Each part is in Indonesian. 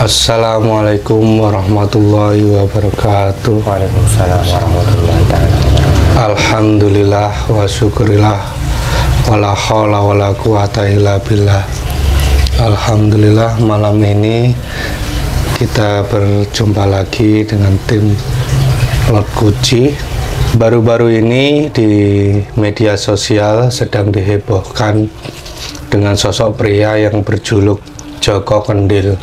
Assalamualaikum warahmatullahi wabarakatuh. Waalaikumsalam warahmatullahi wabarakatuh. Alhamdulillah wa syukurillah wala haula wala quwata illa billah. Alhamdulillah, malam ini kita berjumpa lagi dengan tim Lord Gucci. Baru-baru ini di media sosial sedang dihebohkan dengan sosok pria yang berjuluk Joko Kendil.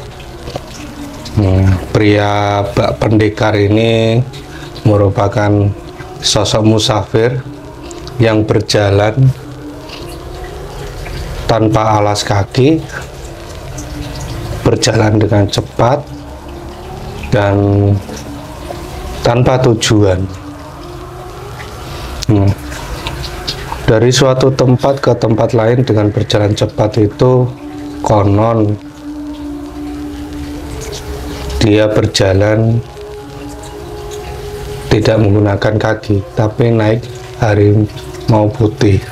Pria bak pendekar ini merupakan sosok musafir yang berjalan tanpa alas kaki, berjalan dengan cepat dan tanpa tujuan. Dari suatu tempat ke tempat lain dengan berjalan cepat itu konon dia berjalan tidak menggunakan kaki, tapi naik harimau putih.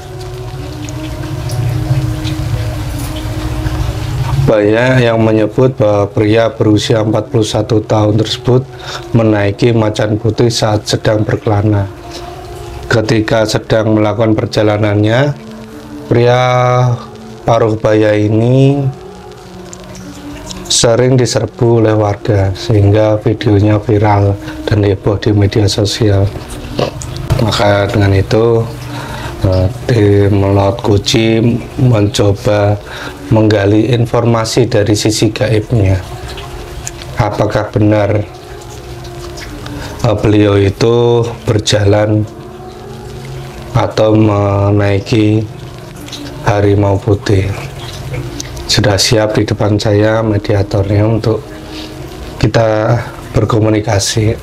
Banyak yang menyebut bahwa pria berusia 41 tahun tersebut menaiki macan putih saat sedang berkelana. Ketika sedang melakukan perjalanannya, pria paruh baya ini sering diserbu oleh warga sehingga videonya viral dan heboh di media sosial. Maka dengan itu tim Lord Gucci mencoba menggali informasi dari sisi gaibnya. Apakah benar beliau itu berjalan atau menaiki harimau putih? Sudah siap di depan saya mediatornya untuk kita berkomunikasi.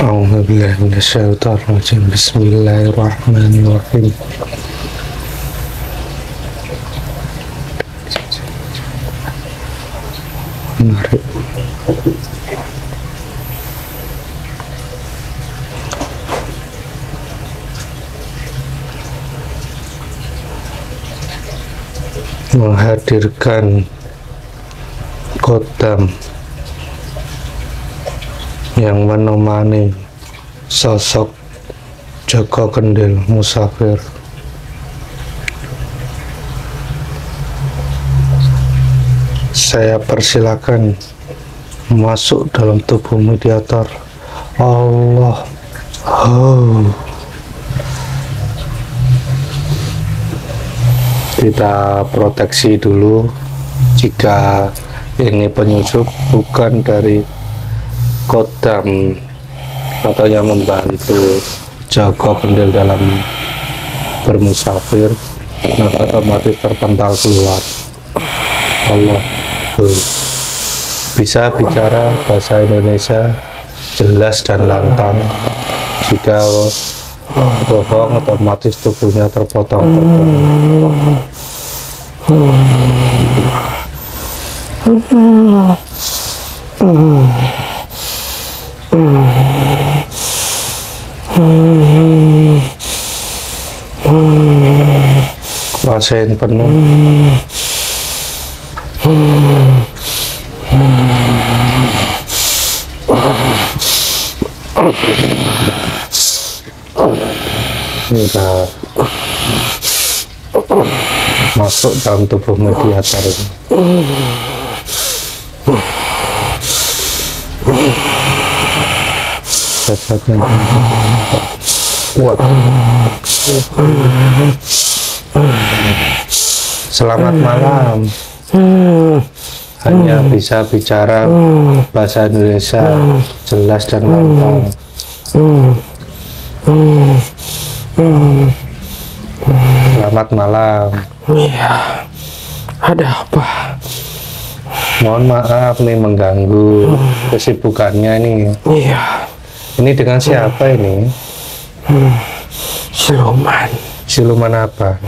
A'udzubillahi minasyaitonirrajim. Bismillahirrahmanirrahim. Mari. Menghadirkan kodam yang menemani sosok Joko Kendil musafir. Saya persilakan masuk dalam tubuh mediator. Allah. Kita proteksi dulu jika ini penyusup bukan dari kodam atau yang membantu Joko Kendil dalam bermusafir, maka otomatis terpental keluar. Allah. Bisa bicara bahasa Indonesia jelas dan lantang. Jika bohong otomatis tubuhnya terpotong-potong. Rasain penuh. Kita masuk dalam tubuh mediator ini. Kuat. Selamat malam. Hanya bisa bicara bahasa Indonesia jelas dan lantang. Selamat malam. Iya, ada apa? Mohon maaf nih mengganggu kesibukannya nih. Iya. Ini dengan siapa ini? Siluman. Siluman apa?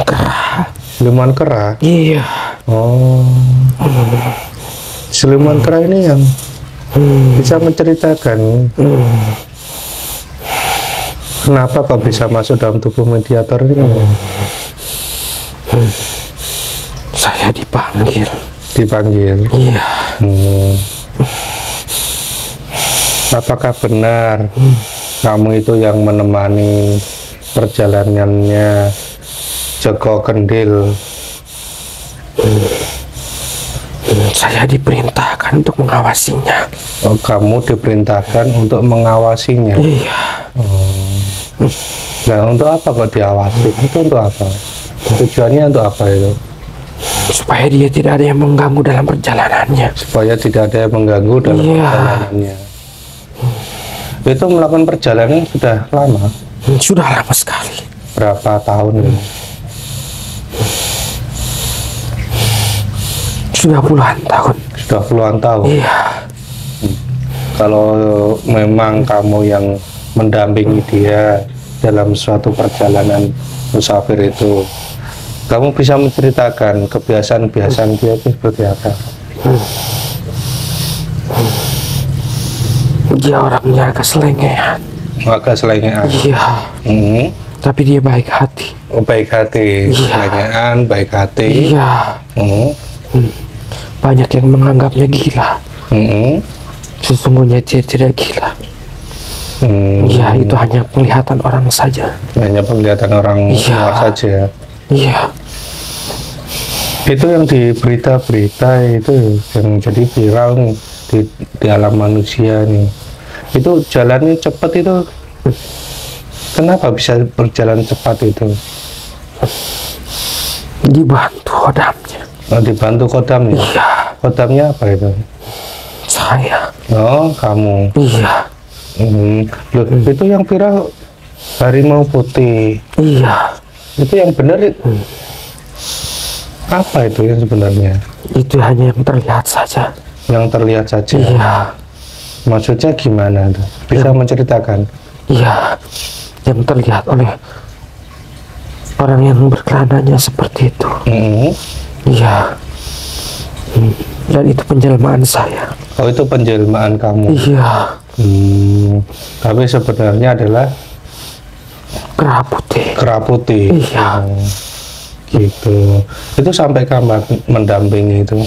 Kera. Siluman kera? Iya. Oh. Siluman kera ini yang bisa menceritakan kenapa kau bisa masuk dalam tubuh mediator ini? Saya dipanggil. Dipanggil. Iya. Hmm. Apakah benar kamu itu yang menemani perjalanannya Joko Kendil? Saya diperintahkan untuk mengawasinya. Oh, kamu diperintahkan untuk mengawasinya. Iya. Nah, untuk apa kok diawasi? Itu untuk apa? Tujuannya untuk apa itu? Supaya dia tidak ada yang mengganggu dalam perjalanannya. Supaya tidak ada yang mengganggu dalam Iya. perjalanannya. Itu melakukan perjalanan sudah lama? Sudah lama sekali. Berapa tahun ini? Sudah puluhan tahun. Sudah puluhan tahun. Iya. Kalau memang kamu yang mendampingi dia dalam suatu perjalanan musafir itu, kamu bisa menceritakan kebiasaan-kebiasaan dia itu seperti apa? Dia orangnya agak selengean. Agak selengean. Iya. Hmm. Tapi dia baik hati. Oh, baik hati. Iya. Selengean, baik hati. Iya. Hmm. Banyak yang menganggapnya gila. Hmm. Sesungguhnya dia tidak gila. Iya, itu hanya penglihatan orang saja. Hanya penglihatan orang Iya. luar saja. Iya. Itu yang di berita-berita itu yang jadi viral nih di alam manusia nih. Itu jalannya cepat itu. Kenapa bisa berjalan cepat itu? Dibantu kodamnya. Oh, dibantu kodamnya. Iya. Kodamnya apa itu? Saya. Oh, kamu. Iya. Loh, itu yang viral harimau putih. Iya. Itu yang benar itu. Apa itu yang sebenarnya? Itu hanya yang terlihat saja. Yang terlihat saja. Iya. Maksudnya gimana tuh? Bisa menceritakan? Iya. Yang terlihat oleh orang yang berkelananya seperti itu. Iya. Dan itu penjelmaan saya. Oh, itu penjelmaan kamu. Iya. Tapi sebenarnya adalah Kera putih. kera putih. Iya. Gitu. Itu sampai kapan mendampingi itu?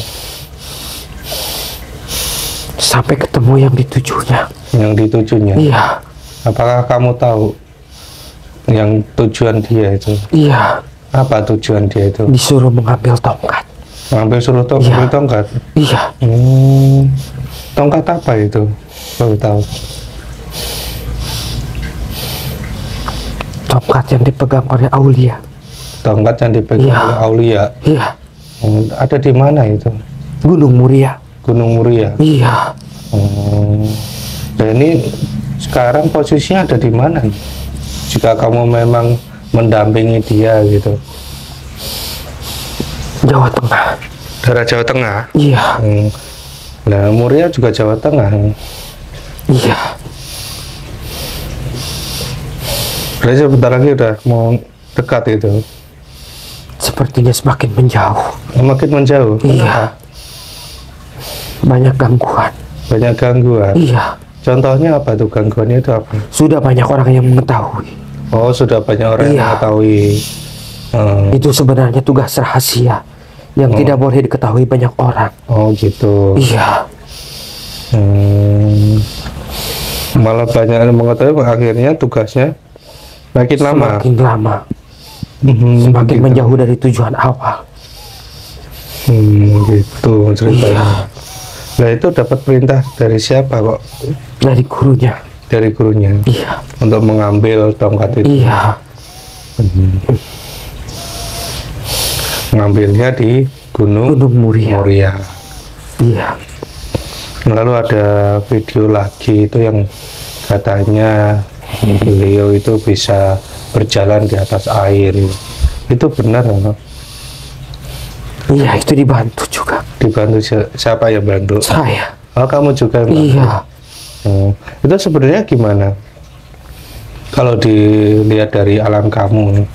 Sampai ketemu yang ditujunya. Yang ditujunya? Iya. Apakah kamu tahu yang tujuan dia itu? Iya. Apa tujuan dia itu? Disuruh mengambil tongkat. Ngambil suruh Iya. tongkat? Iya. Tongkat apa itu? Baru tahu. Tongkat yang dipegang oleh Aulia. Tongkat yang dipegang Iya. oleh Aulia. Iya. Ada di mana itu? Gunung Muria. Gunung Muria. Iya. Dan ini sekarang posisinya ada di mana? Jika kamu memang mendampingi dia gitu. Jawa Tengah. Daerah Jawa Tengah. Iya. Nah, Muria juga Jawa Tengah. Iya. Berarti sebentar lagi udah mau dekat itu. Sepertinya semakin menjauh. Makin menjauh. Iya. Banyak gangguan. Banyak gangguan. Iya. Contohnya apa tuh gangguannya itu apa? Sudah banyak orang yang mengetahui. Oh, sudah banyak orang yang Iya. mengetahui. Itu sebenarnya tugas rahasia yang tidak boleh diketahui banyak orang. Oh, gitu. Iya. Malah banyak yang mengetahui, akhirnya tugasnya makin lama. Semakin lama. Semakin Gitu. menjauh dari tujuan awal. Gitu ceritanya. Nah, itu dapat perintah dari siapa kok? Dari gurunya. Dari gurunya. Iya. Untuk mengambil tongkat itu. Iya. Ngambilnya di Gunung Muria. Muria. Iya. Lalu ada video lagi itu yang katanya beliau itu bisa berjalan di atas air. Itu benar nggak? Iya, itu dibantu juga. Dibantu siapa yang bantu? Saya. Oh, kamu juga yang bantu? Iya. Itu sebenarnya gimana? Kalau dilihat dari alam kamu,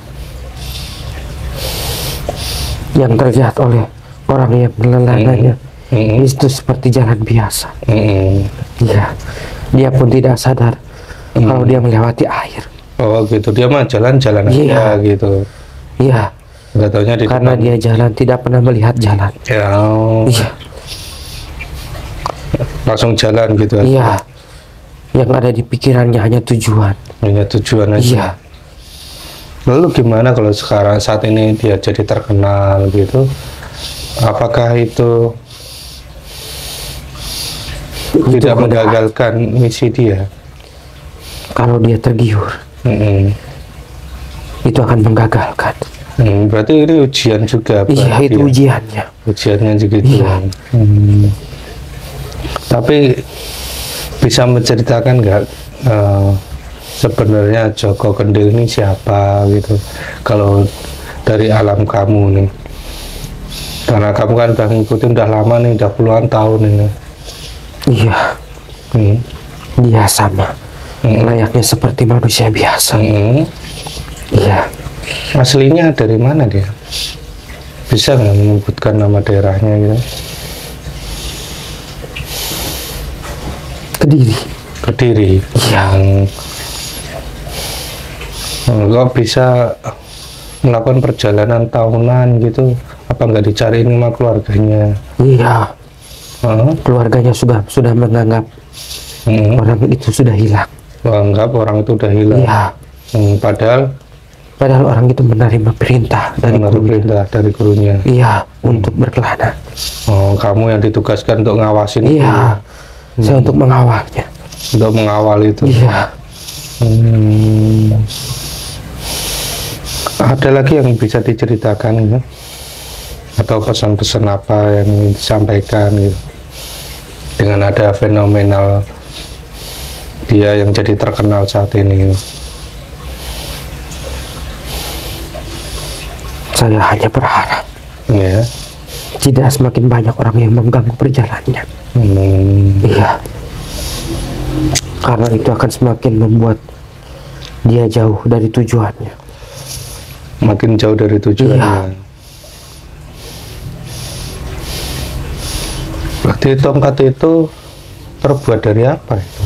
Yang terlihat oleh orang yang melelananya itu seperti jalan biasa. Iya. Dia pun tidak sadar kalau dia melewati air. Oh gitu, dia mah jalan-jalan Iya. aja gitu. Iya. Nggak taunya di Karena depan. dia jalan tidak pernah melihat jalan. Ya, Iya, langsung jalan gitu aja. iya. Yang ada di pikirannya hanya tujuan. Hanya tujuan aja. Iya. Lalu gimana kalau sekarang saat ini dia jadi terkenal gitu? Apakah itu tidak godaan. menggagalkan misi dia? Kalau dia tergiur, Mm-mm. itu akan menggagalkan. Berarti ini ujian juga buat Iya, itu dia. ujiannya. Ujiannya juga gitu. Iya. Tapi bisa menceritakan nggak sebenarnya Joko Kendil ini siapa gitu? Kalau dari alam kamu nih, karena kamu kan udah ngikutin udah lama nih, udah puluhan tahun ini. Iya, Hmm. dia sama. Layaknya seperti manusia biasa. Hmm. Iya, Aslinya dari mana dia? Bisa nggak menyebutkan nama daerahnya gitu? Kediri. Kediri. Iya. Kok bisa melakukan perjalanan tahunan gitu? Apa nggak dicariin sama keluarganya? Iya, Hah? keluarganya sudah menganggap orang itu sudah hilang. Anggap orang itu udah hilang. Iya, Padahal orang itu menerima perintah dari menurut gurunya. perintah dari gurunya. Iya, untuk berkelana. Oh, kamu yang ditugaskan untuk ngawasin Iya, saya untuk mengawalnya. untuk mengawal itu. Iya, Ada lagi yang bisa diceritakan ya? Atau pesan-pesan apa yang ingin disampaikan gitu? Dengan ada fenomenal dia yang jadi terkenal saat ini. saya hanya berharap Ya. tidak semakin banyak orang yang mengganggu perjalanannya. Iya, karena itu akan semakin membuat dia jauh dari tujuannya. Makin jauh dari tujuannya. Iya. Berarti tongkat itu terbuat dari apa itu?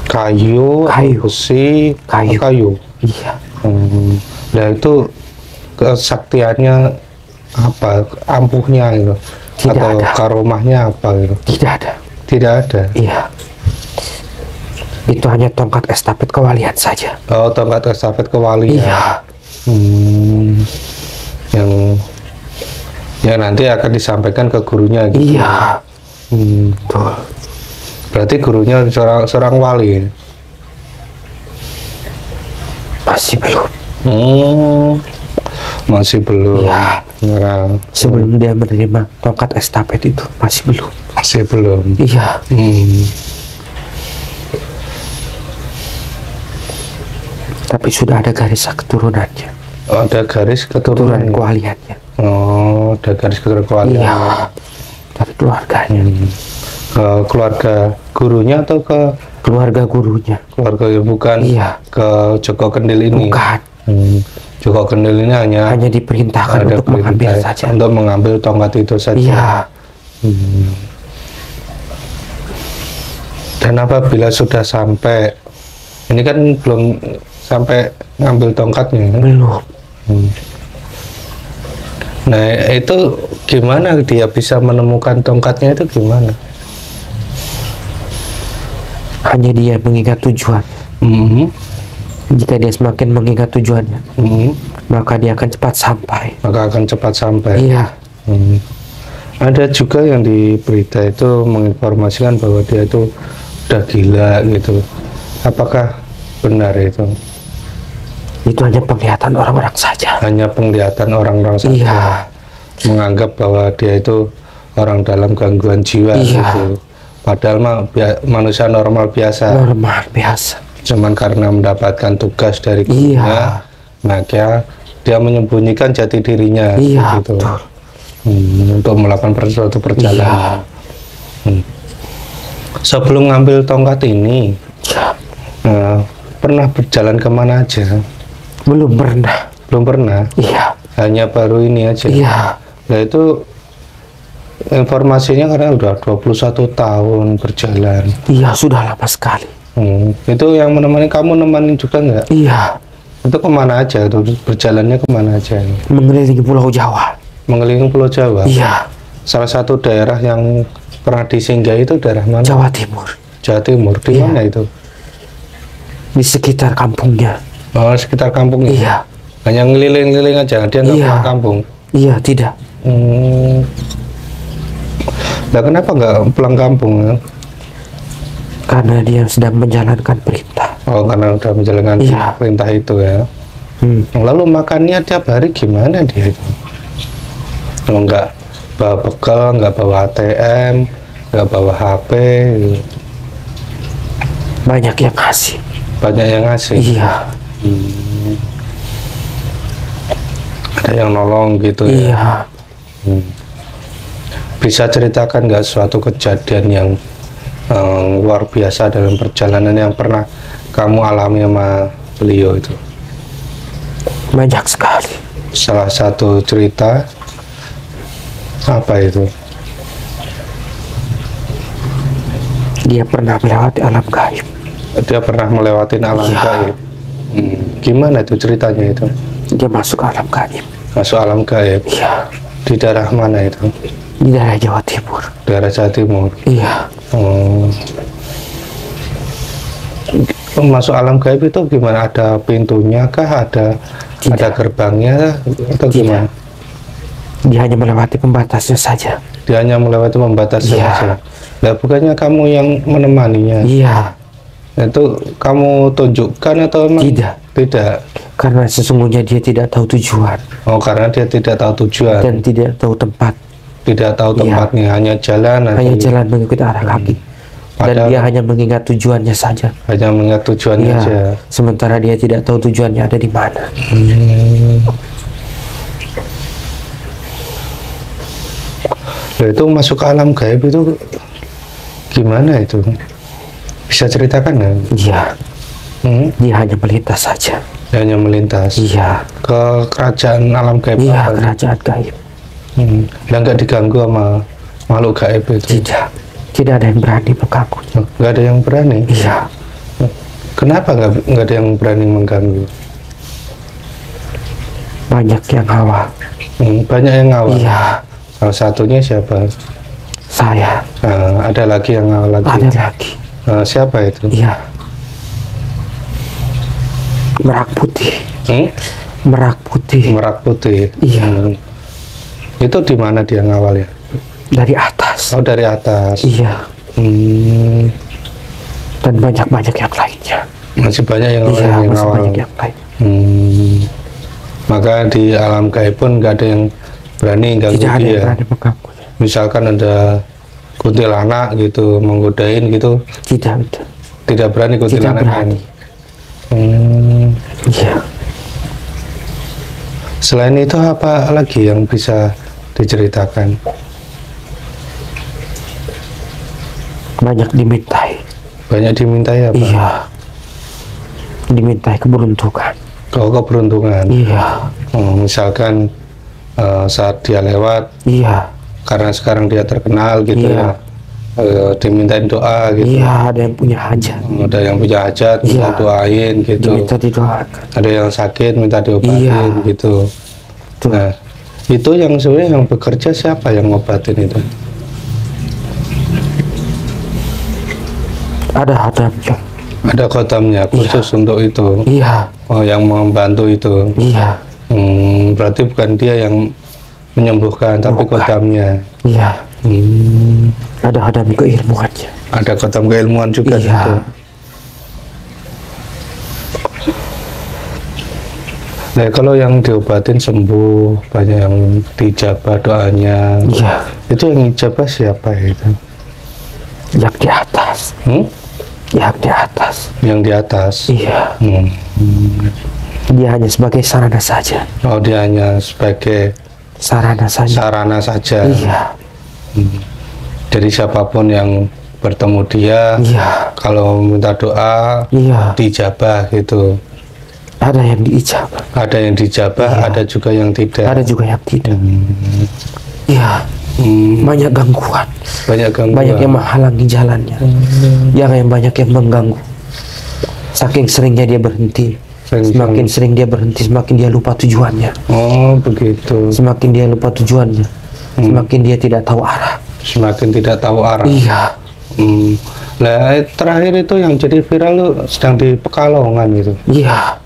Kayu, Kayu. besi, Kayu. kayu. Iya, Nah itu kesaktiannya apa? Ampuhnya gitu? Tidak Atau ada. karomahnya apa gitu? tidak ada. Tidak ada. Iya, itu hanya tongkat estafet kewalian saja. Oh, tongkat estafet kewalian. Iya, Yang nanti akan disampaikan ke gurunya gitu. iya, betul. Berarti gurunya seorang wali. Masih belum. Masih belum. Iya. Nah, Sebelum dia menerima tongkat estafet itu masih belum. masih belum. Iya, tapi sudah ada garis keturunannya, Oh, ada garis keturunan keturunan. kewaliannya. Oh, ada garis keturunan kewalian. Iya, dari keluarganya, Ke keluarga gurunya atau ke keluarga gurunya. keluarga yang bukan Iya, ke Joko Kendil ini? bukan, Joko Kendil ini hanya hanya diperintahkan ada untuk mengambil perintah saja. untuk mengambil tongkat itu saja. Iya, Dan apabila sudah sampai, ini kan belum sampai ngambil tongkatnya kan? belum. Nah itu gimana dia bisa menemukan tongkatnya itu gimana? Hanya dia mengingat tujuan. Jika dia semakin mengingat tujuannya, maka dia akan cepat sampai. Maka akan cepat sampai. Iya, Ada juga yang di berita itu menginformasikan bahwa dia itu udah gila gitu. Apakah benar itu? itu hanya penglihatan orang-orang saja. Hanya penglihatan orang-orang saja. Iya, Menganggap bahwa dia itu orang dalam gangguan jiwa Iya. gitu. Padahal mah manusia normal biasa. normal biasa. Cuman karena mendapatkan tugas dari Iya. gurunya, maka dia menyembunyikan jati dirinya Iya, gitu. betul. Untuk melakukan suatu perjalanan. Iya, Sebelum ngambil tongkat ini, ya, pernah berjalan kemana aja? belum pernah. Belum pernah, Iya, hanya baru ini aja. iya, Nah itu informasinya karena udah 21 tahun berjalan. iya, sudah lama sekali. Itu yang menemani kamu, nemanin juga nggak? Iya, Itu kemana aja? Itu berjalannya kemana aja? Mengelilingi Pulau Jawa. Mengelilingi Pulau Jawa? Iya. Salah satu daerah yang pernah disinggahi itu daerah mana? Jawa Timur. Jawa Timur. Di Iya. mana itu? Di sekitar kampungnya. Oh, sekitar kampungnya? Iya. Hanya ngeliling-ngeliling aja, dia nggak Iya. pulang kampung? Iya, tidak. Nah, kenapa nggak pulang kampung? Ya? Karena dia sedang menjalankan perintah. Oh, karena udah menjalankan Iya. perintah itu ya. Lalu makannya tiap hari gimana dia itu? Kalau nggak bawa bekal, nggak bawa ATM, nggak bawa HP, gitu. Banyak yang ngasih. Banyak yang ngasih. Iya. Ada yang nolong gitu ya. Iya. Bisa ceritakan nggak suatu kejadian yang luar biasa dalam perjalanan yang pernah kamu alami sama beliau itu? Banyak sekali. Salah satu cerita apa itu? Dia pernah melewati alam gaib. Dia pernah melewati alam Iya. gaib. Gimana itu ceritanya itu? Dia masuk ke alam gaib. Masuk alam gaib. Iya. Di daerah mana itu? Di daerah Jawa Timur. Daerah Jawa Timur. Iya. Masuk alam gaib itu gimana? Ada pintunya kah? Ada gerbangnya atau gimana? Dia hanya melewati pembatasnya saja. Dia hanya melewati pembatasnya Iya. saja. Nah, bukannya kamu yang menemaninya? Iya. Itu kamu tunjukkan atau memang Tidak. Tidak. Karena sesungguhnya dia tidak tahu tujuan Oh, karena dia tidak tahu tujuan, dan tidak tahu tempat. tidak tahu Iya. tempatnya, hanya jalan, Hanya jalan mengikuti arah kaki. Dan Padahal- dia hanya mengingat tujuannya saja. hanya mengingat tujuannya Iya. aja. Sementara dia tidak tahu tujuannya ada di mana. Nah, itu masuk ke alam gaib itu gimana itu? Bisa ceritakan nggak? Iya. Dia Dia hanya melintas saja. hanya melintas Iya. ke kerajaan alam gaib. Iya, apa? kerajaan gaib. Lah nggak diganggu sama makhluk gaib itu? Tidak. Tidak ada yang berani mengganggunya. Nggak ada yang berani. Iya. Kenapa nggak ada yang berani mengganggu? Banyak yang hawa. Banyak yang ngawal. Iya. Salah satunya siapa? Saya. Ada lagi yang ngawal lagi. Ada lagi. Siapa itu? Iya. Merak putih. Merak putih. Merak putih. Iya. Itu di mana dia ngawal ya? Dari atas. Oh, dari atas. Iya. Dan banyak-banyak yang lainnya. Masih banyak yang Iya, yang masih ngawal. banyak yang lain. Maka di alam gaib pun nggak ada yang berani ganggu Tidak ada yang dia. berani mengganggunya. Misalkan ada kuntilanak gitu menggodain gitu, Tidak ada. tidak berani Tidak kuntilanak. berani. Iya. Selain itu apa lagi yang bisa diceritakan? Banyak dimintai. Banyak dimintai apa? Iya. Dimintai keberuntungan. Kalau keberuntungan. Iya. Misalkan saat dia lewat, Iya. karena sekarang dia terkenal gitu Iya. ya, dimintain doa gitu. Iya, ada yang punya hajat. Ada yang punya hajat, minta Iya. doain gitu. Diminta didoakan. Ada yang sakit, minta diobatin Iya. gitu. Tuh. Nah, itu yang sebenarnya yang bekerja siapa yang ngobatin itu? Ada hadamnya. Ada kodamnya khusus untuk itu. Iya. Oh, yang membantu itu. Iya. Berarti bukan dia yang menyembuhkan, tapi Bukan. kodamnya. Iya. Ada hadam keilmuannya. Ada kodam keilmuan juga Iya. gitu. Nah, kalau yang diobatin sembuh, banyak yang dijabah doanya. Iya. Itu yang dijabah siapa itu? Yang di atas. Yang di atas. Yang di atas. Iya. Dia hanya sebagai sarana saja. Oh, dia hanya sebagai Sarana saja. sarana saja. Iya. Jadi siapapun yang bertemu dia, Iya. kalau minta doa, Iya. dijabah gitu. Ada yang diijabah. Ada yang dijabah, Iya. ada juga yang tidak. Ada juga yang tidak. Iya. Banyak gangguan. Banyak gangguan. Banyak yang menghalangi jalannya. Yang banyak yang mengganggu. Saking seringnya dia berhenti. Semakin sering dia berhenti, semakin dia lupa tujuannya. Oh, begitu. Semakin dia lupa tujuannya, semakin dia tidak tahu arah. Semakin tidak tahu arah. Iya. Nah, terakhir itu yang jadi viral lu sedang di Pekalongan itu. Iya.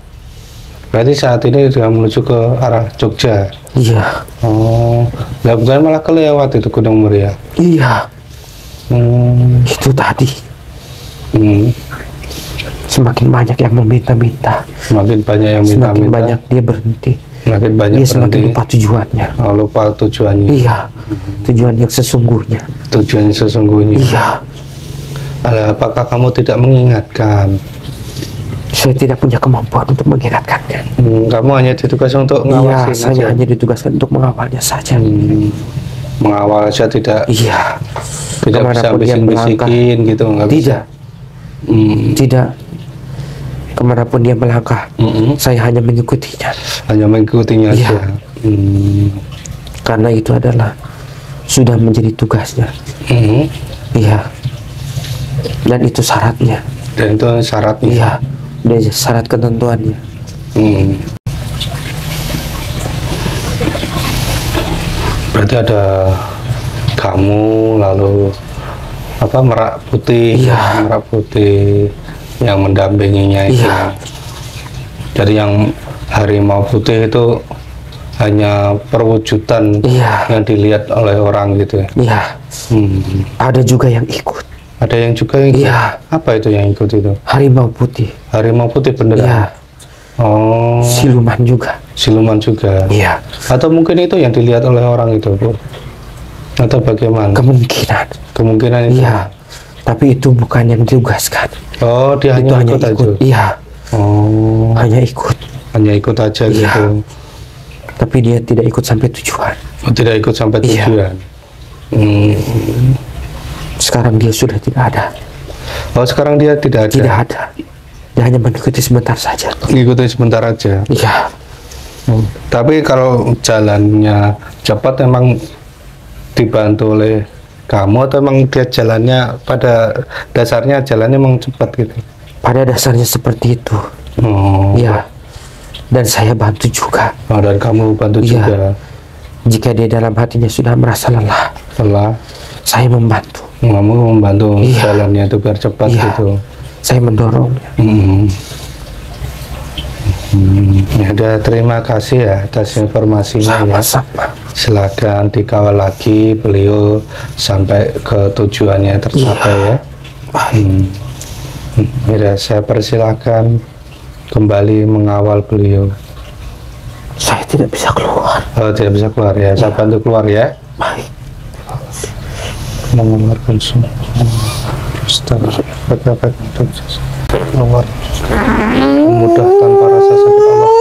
Berarti saat ini sudah menuju ke arah Jogja. Iya. Oh, lah bukan malah kelewat itu Gunung Muria. Iya. Itu tadi. Semakin banyak yang meminta-minta. Semakin banyak yang minta-minta. Semakin banyak dia berhenti. Semakin banyak dia berhenti. Semakin lupa tujuannya. Oh, lupa tujuannya. Iya. Tujuan yang sesungguhnya. Tujuan sesungguhnya. Iya. Apakah kamu tidak mengingatkan? Saya tidak punya kemampuan untuk mengingatkannya. Kamu hanya ditugas untuk mengawasi. Iya, saya hanya ditugaskan untuk mengawalnya saja. Mengawal saja tidak. Iya. Tidak bisa bisik-bisikin gitu, nggak bisa. Tidak. Kemanapun dia melangkah, saya hanya mengikutinya. Hanya mengikutinya iya. aja. Karena itu adalah sudah menjadi tugasnya. Iya. Dan itu syaratnya. Dan itu syaratnya. Iya. Dan syarat ketentuannya. Berarti ada kamu, lalu apa, Merak Putih. Iya. Merak Putih yang mendampinginya itu. Iya. Jadi yang Harimau Putih itu hanya perwujudan yang dilihat oleh orang gitu ya. Iya. Ada juga yang ikut. Ada yang juga yang ikut. Iya. Apa itu yang ikut itu? Harimau Putih. Harimau Putih beneran. Iya. Oh. Siluman juga. Siluman juga. Iya. Atau mungkin itu yang dilihat oleh orang itu, Bu? Atau bagaimana? Kemungkinan. Kemungkinan itu. Iya. Tapi itu bukan yang ditugaskan. Oh, dia itu hanya ikut aja. Iya. Oh. Hanya ikut. Hanya ikut aja gitu. Tapi dia tidak ikut sampai tujuan. Oh, tidak ikut sampai tujuan. Sekarang dia sudah tidak ada. Oh, sekarang dia tidak ada. Tidak ada. Dia hanya mengikuti sebentar saja. Mengikuti sebentar aja. Iya. Tapi kalau jalannya cepat emang dibantu oleh kamu, atau emang dia jalannya pada dasarnya jalannya emang cepat gitu? Pada dasarnya seperti itu. Iya. Dan saya bantu juga. Oh, dan kamu bantu juga. Jika dia dalam hatinya sudah merasa lelah, saya membantu. Kamu membantu jalannya itu biar cepat gitu. Saya mendorongnya. Ya udah, terima kasih ya atas informasinya. Sama-sama. Silakan dikawal lagi beliau sampai ke tujuannya tercapai ya. Ya, saya persilakan kembali mengawal beliau. Saya tidak bisa keluar. Oh, tidak bisa keluar ya. Saya bantu keluar ya. Baik. Mengeluarkan semua. Keluar mudah tanpa rasa sakit Allah.